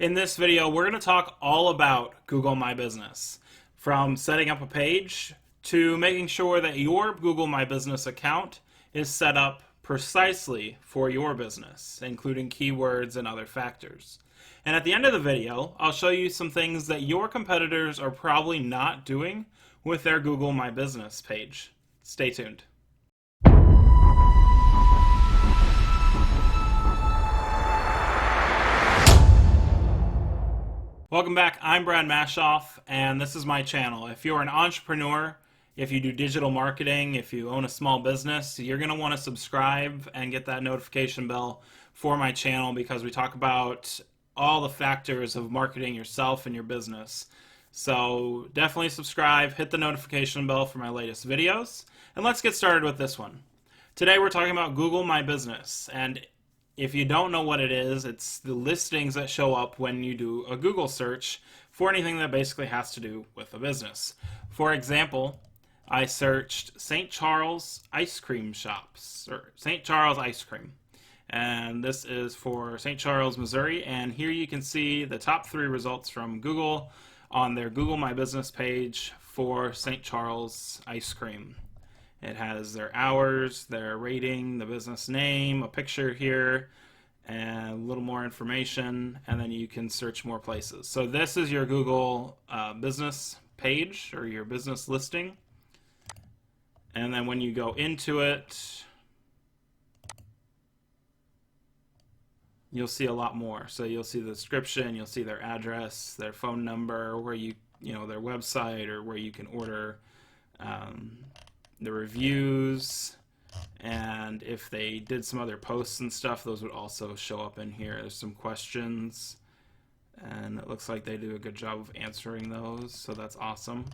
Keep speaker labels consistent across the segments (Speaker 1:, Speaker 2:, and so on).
Speaker 1: In this video, we're going to talk all about Google My Business, from setting up a page to making sure that your Google My Business account is set up precisely for your business, including keywords and other factors. And at the end of the video, I'll show you some things that your competitors are probably not doing with their Google My Business page. Stay tuned. Welcome back. I'm Brad Mashoff, and this is my channel. If you're an entrepreneur, if you do digital marketing, if you own a small business, you're going to want to subscribe and get that notification bell for my channel because we talk about all the factors of marketing yourself and your business. So definitely subscribe, hit the notification bell for my latest videos, and let's get started with this one. Today we're talking about Google My Business, and if you don't know what it is, it's the listings that show up when you do a Google search for anything that basically has to do with a business. For example, I searched St. Charles ice cream shops, or St. Charles ice cream. And this is for St. Charles, Missouri. And here you can see the top 3 results from Google on their Google My Business page for St. Charles ice cream. It has their hours, their rating, the business name, a picture here, and a little more information, and then you can search more places. So this is your Google business page, or your business listing. And then when you go into it, you'll see a lot more. So you'll see the description, you'll see their address, their phone number, where their website, or where you can order, the reviews, and if they did some other posts and stuff, those would also show up in here. There's some questions, and it looks like they do a good job of answering those, so that's awesome.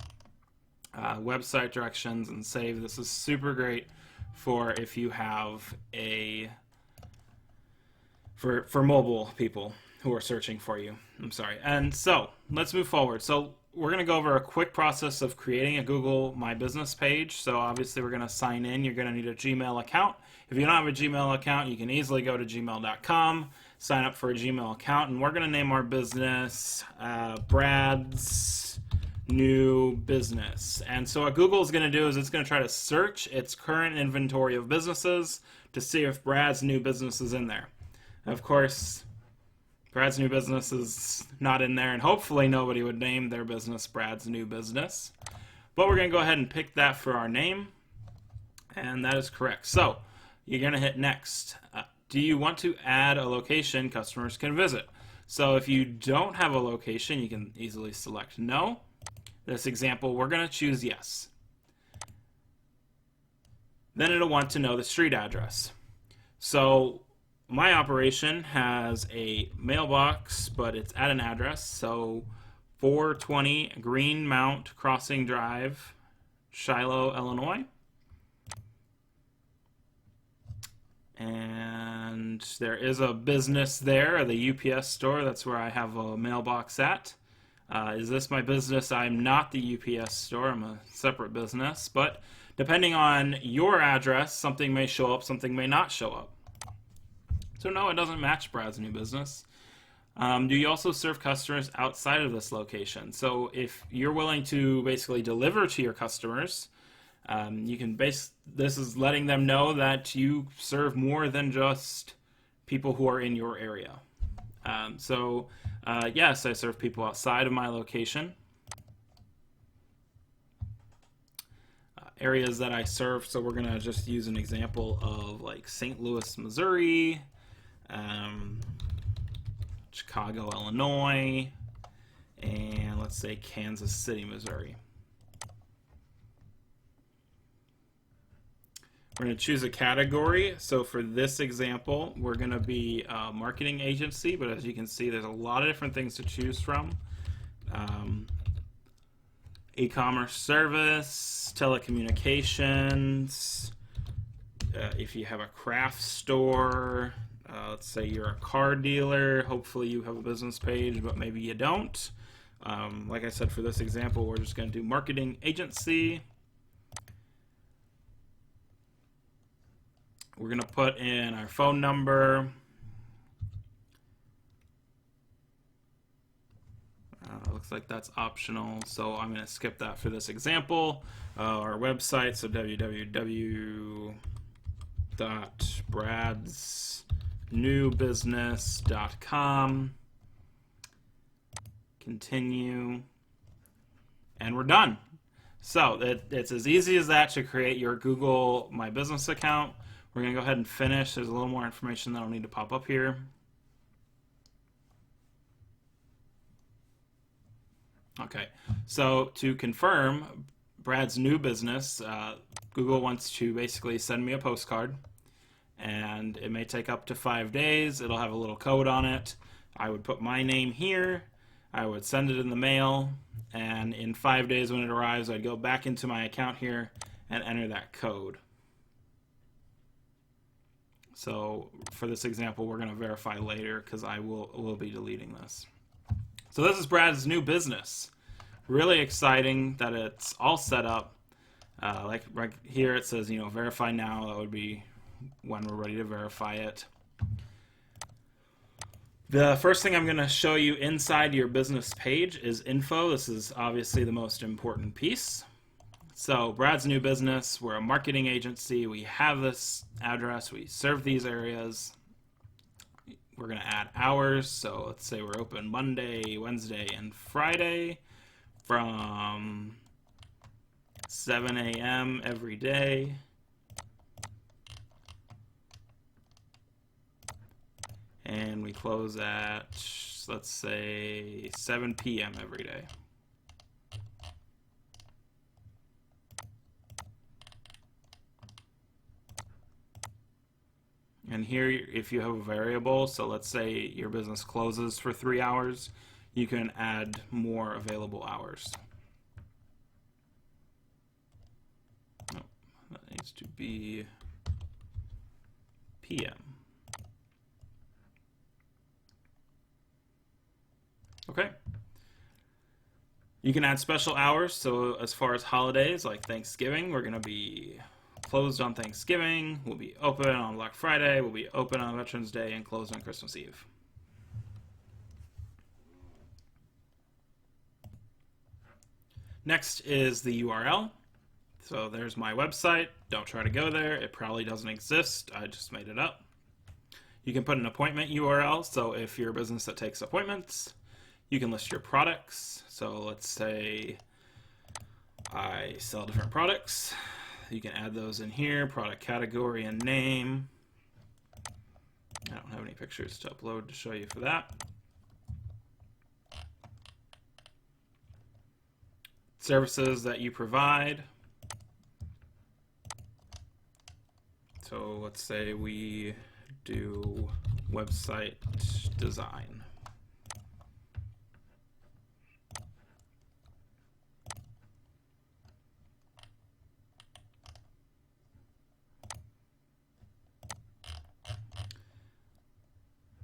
Speaker 1: Website directions and save. This is super great for if you have for mobile people who are searching for you. I'm sorry. And so let's move forward. So we're going to go over a quick process of creating a Google My Business page. So obviously we're going to sign in. You're going to need a Gmail account. If you don't have a Gmail account, you can easily go to gmail.com, sign up for a Gmail account, and we're going to name our business Brad's New Business. And so what Google is going to do is it's going to try to search its current inventory of businesses to see if Brad's New Business is in there. Of course, Brad's New Business is not in there, and hopefully nobody would name their business Brad's New Business. But we're going to go ahead and pick that for our name, and that is correct. So you're going to hit next. Do you want to add a location customers can visit? So if you don't have a location, you can easily select no. This example, we're going to choose yes. Then it'll want to know the street address. So my operation has a mailbox, but it's at an address, so 420 Greenmount Crossing Drive, Shiloh, Illinois. And there is a business there, the UPS store. That's where I have a mailbox at. Is this my business? I'm not the UPS store. I'm a separate business. But depending on your address, something may show up, something may not show up. So no, it doesn't match Brad's New Business. Do you also serve customers outside of this location? So if you're willing to basically deliver to your customers, you can this is letting them know that you serve more than just people who are in your area. Yes, I serve people outside of my location. Areas that I serve, so we're going to just use an example of like St. Louis, Missouri, Chicago, Illinois, and let's say Kansas City, Missouri. We're going to choose a category. So for this example, we're going to be a marketing agency, but as you can see, there's a lot of different things to choose from. E-commerce service, telecommunications, if you have a craft store, let's say you're a car dealer, hopefully you have a business page, but maybe you don't. Like I said, for this example, we're just going to do marketing agency. We're going to going to put in our phone number. looks like that's optional, so I'm going to skip that for this example. Our website, so www.bradsnewbusiness.com. Continue, and we're done. So it's as easy as that to create your Google My Business account. We're going to go ahead and finish. There's a little more information that'll need to pop up here. Okay, so to confirm Brad's new business, Google wants to basically send me a postcard, and it may take up to 5 days. It'll have a little code on it. I would put my name here. I would send it in the mail, and in 5 days when it arrives, I'd go back into my account here and enter that code. So for this example, we're going to verify later because I will be deleting this. So this is Brad's new business. Really exciting that it's all set up. Like right here it says, verify now. That would be when we're ready to verify it. The first thing I'm going to show you inside your business page is info. This is obviously the most important piece. So Brad's new business, we're a marketing agency. We have this address. We serve these areas. We're going to add hours. So let's say we're open Monday, Wednesday, and Friday from 7 a.m. every day. And we close at, let's say, 7 p.m. every day. And here, if you have a variable, so let's say your business closes for 3 hours, you can add more available hours. Oh, that needs to be PM. Okay. You can add special hours, so as far as holidays like Thanksgiving, we're going to be closed on Thanksgiving, we'll be open on Black Friday, we'll be open on Veterans Day, and closed on Christmas Eve. Next is the URL. So there's my website. Don't try to go there. It probably doesn't exist. I just made it up. You can put an appointment URL. So if you're a business that takes appointments, you can list your products. So let's say I sell different products. You can add those in here, product category and name. I don't have any pictures to upload to show you for that. Services that you provide. So let's say we do website design.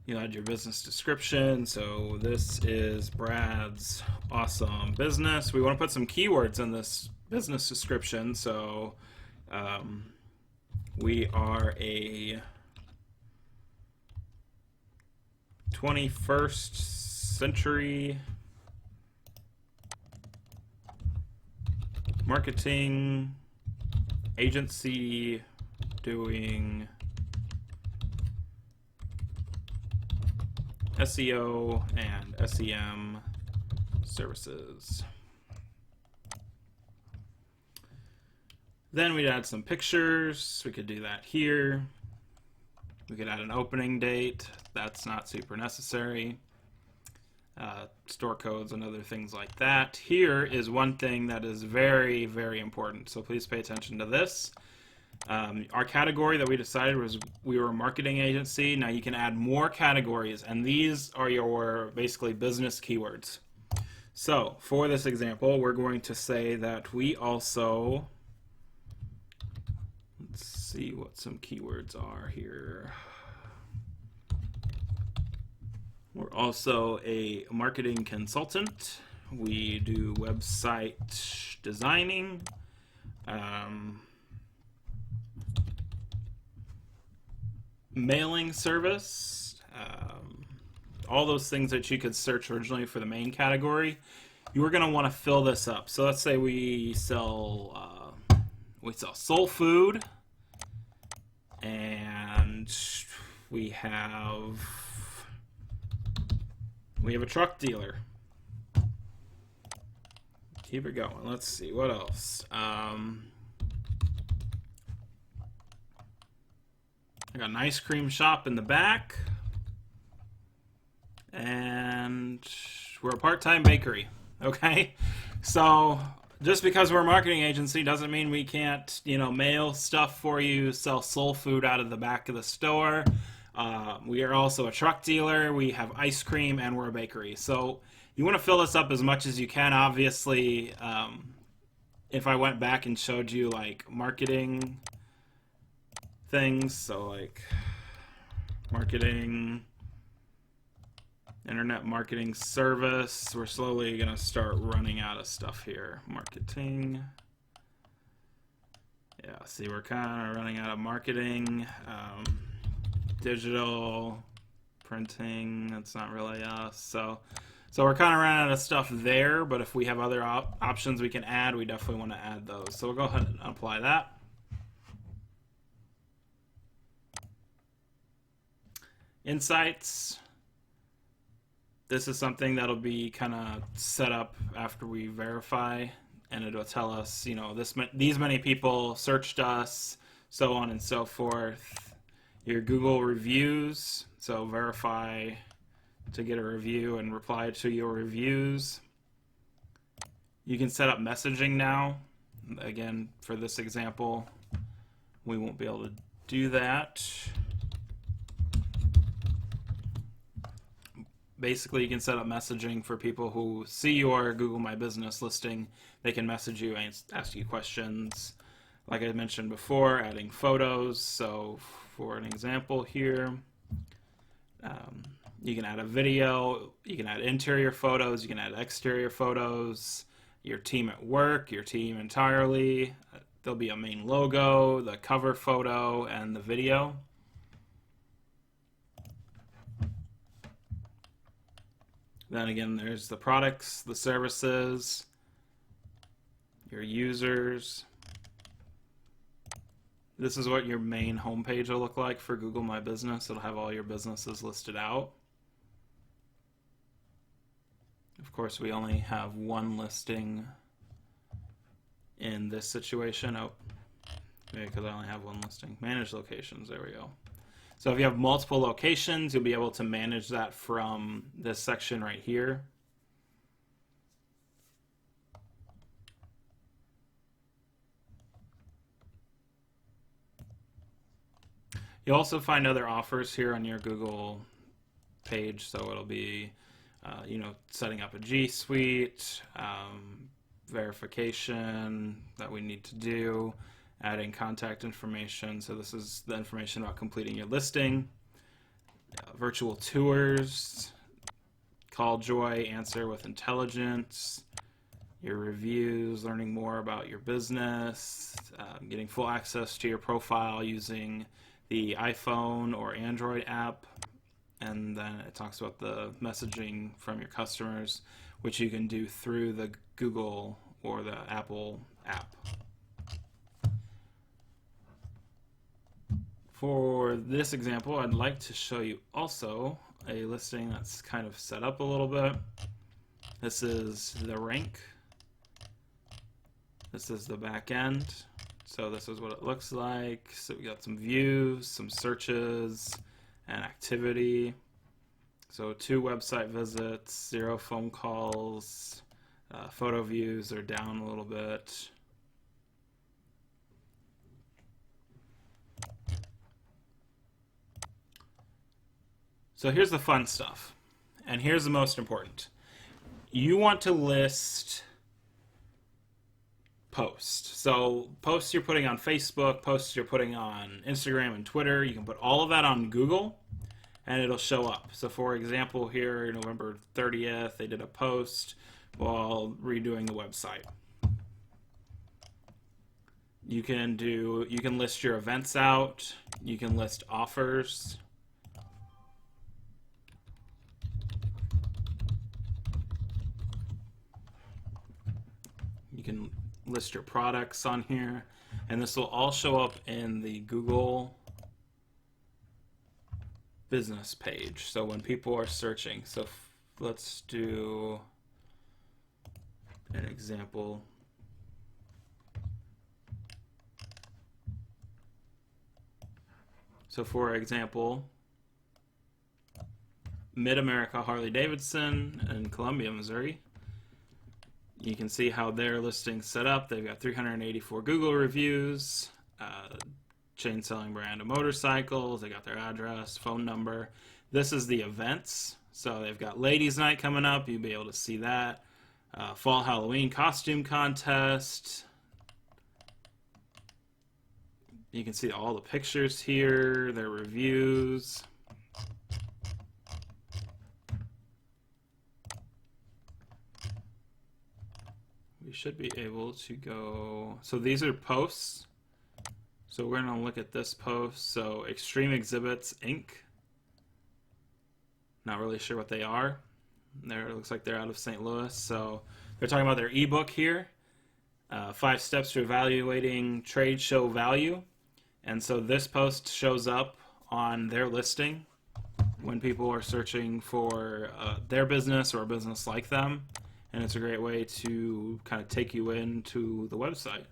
Speaker 1: You add your business description. So this is Brad's awesome business. We want to put some keywords in this business description. So we are a 21st century marketing agency doing SEO and SEM services. Then we'd add some pictures. We could do that here. We could add an opening date. That's not super necessary. Store codes and other things like that. Here is one thing that is very, very important. So please pay attention to this. Our category that we decided was we were a marketing agency. Now you can add more categories, and these are your basically business keywords. So for this example, we're going to say that we also, let's see what some keywords are here. We're also a marketing consultant. We do website designing. Mailing service, all those things that you could search originally for the main category, you are going to want to fill this up. So let's say we sell soul food, and we have a truck dealer. Keep it going. Let's see what else. I got an ice cream shop in the back, and we're a part-time bakery. Okay, so just because we're a marketing agency doesn't mean we can't, mail stuff for you, sell soul food out of the back of the store. We are also a truck dealer. We have ice cream, and we're a bakery. So you want to fill this up as much as you can. Obviously, if I went back and showed you like marketing things, so like marketing, internet marketing service, we're slowly going to start running out of stuff here. Marketing. Yeah, see, we're kind of running out of marketing. Digital, printing, that's not really us. So we're kind of running out of stuff there, but if we have other options we can add, we definitely want to add those. So we'll go ahead and apply that. Insights. This is something that'll be kind of set up after we verify, and it'll tell us, these many people searched us, so on and so forth. Your Google reviews, so verify to get a review and reply to your reviews. You can set up messaging now. Again, for this example, we won't be able to do that. Basically, you can set up messaging for people who see your Google My Business listing. They can message you and ask you questions. Like I mentioned before, adding photos. So for an example here, you can add a video, you can add interior photos, you can add exterior photos, your team at work, your team entirely. There'll be a main logo, the cover photo, and the video. Then again, there's the products, the services, your users. This is what your main homepage will look like for Google My Business. It'll have all your businesses listed out. Of course, we only have one listing in this situation. Oh, maybe because I only have one listing. Manage locations, there we go. So if you have multiple locations, you'll be able to manage that from this section right here. You'll also find other offers here on your Google page. So it'll be, setting up a G Suite, verification that we need to do, adding contact information. So this is the information about completing your listing. Virtual tours, call Joy, answer with intelligence, your reviews, learning more about your business, getting full access to your profile using the iPhone or Android app. And then it talks about the messaging from your customers, which you can do through the Google or the Apple app. For this example, I'd like to show you also a listing that's kind of set up a little bit. This is the rank. This is the back end. So this is what it looks like. So we got some views, some searches, and activity. So 2 website visits, 0 phone calls, photo views are down a little bit. So here's the fun stuff, and here's the most important. You want to list posts. So posts you're putting on Facebook, posts you're putting on Instagram and Twitter, you can put all of that on Google and it'll show up. So for example, here November 30th, they did a post while redoing the website. You can list your events out, you can list offers. You can list your products on here, and this will all show up in the Google business page. So when people are searching, so let's do an example. So for example, Mid-America Harley-Davidson in Columbia, Missouri. You can see how their listing's set up. They've got 384 Google reviews, chain selling brand of motorcycles. They got their address, phone number. This is the events. So they've got Ladies Night coming up. You'll be able to see that. Fall Halloween costume contest. You can see all the pictures here, their reviews. We should be able to go, so these are posts. So we're going to look at this post. So Extreme Exhibits Inc. Not really sure what they are. It looks like they're out of St. Louis. So they're talking about their ebook here, 5 Steps to Evaluating Trade Show Value. And so this post shows up on their listing when people are searching for their business or a business like them. And it's a great way to kind of take you into the website.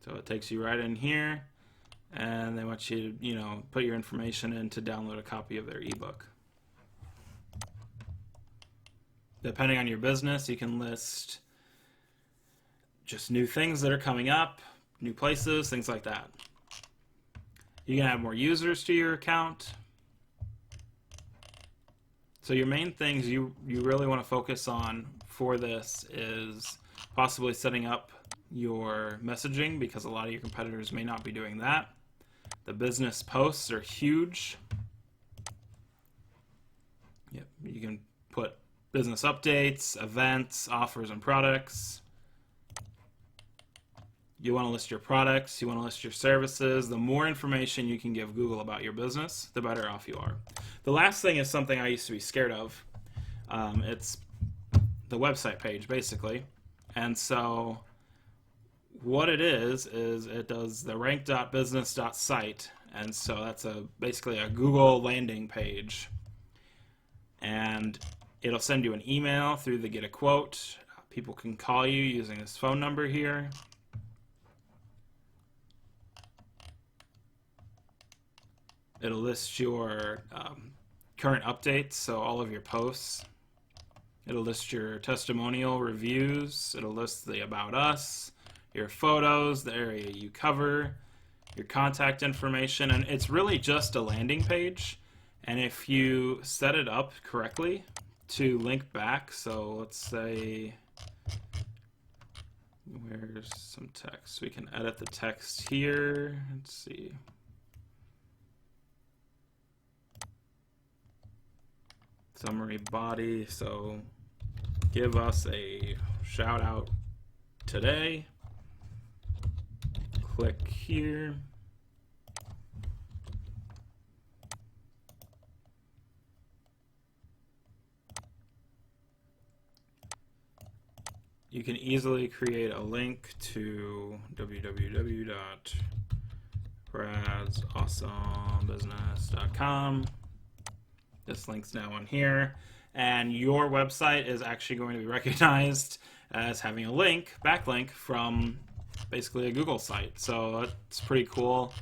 Speaker 1: So it takes you right in here, and they want you to, put your information in to download a copy of their ebook. Depending on your business, you can list just new things that are coming up, new places, things like that. You can add more users to your account. So your main things you really want to focus on for this is possibly setting up your messaging, because a lot of your competitors may not be doing that. The business posts are huge. Yep, you can put business updates, events, offers, and products. You want to list your products, you want to list your services. The more information you can give Google about your business, the better off you are. The last thing is something I used to be scared of. It's the website page, basically. And so what it is it does the rank.business.site. And so that's basically a Google landing page. And it'll send you an email through the Get a Quote. People can call you using this phone number here. It'll list your current updates, so all of your posts. It'll list your testimonial reviews. It'll list the About Us, your photos, the area you cover, your contact information, and it's really just a landing page. And if you set it up correctly to link back, so let's say, where's some text? We can edit the text here. Let's see. Summary body, so give us a shout out today. Click here. You can easily create a link to www.bradsawesomebusiness.com. This link's now on here, and your website is actually going to be recognized as having a backlink from basically a Google site. So it's pretty cool.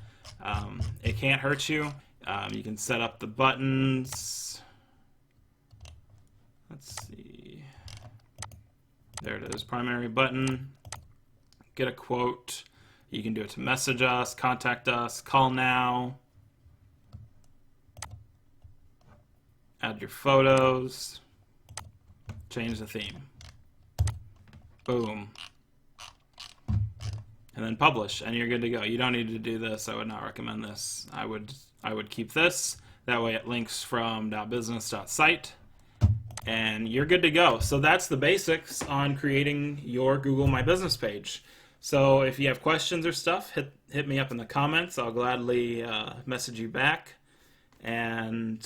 Speaker 1: It can't hurt you. You can set up the buttons. Let's see. There it is, primary button. Get a quote. You can do it to message us, contact us, call now. Add your photos, change the theme. Boom. And then publish, and you're good to go. You don't need to do this. I would not recommend this. I would keep this. That way it links from .business.site, and you're good to go. So that's the basics on creating your Google My Business page. So if you have questions or stuff, hit me up in the comments. I'll gladly message you back, and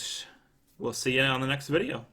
Speaker 1: we'll see you on the next video.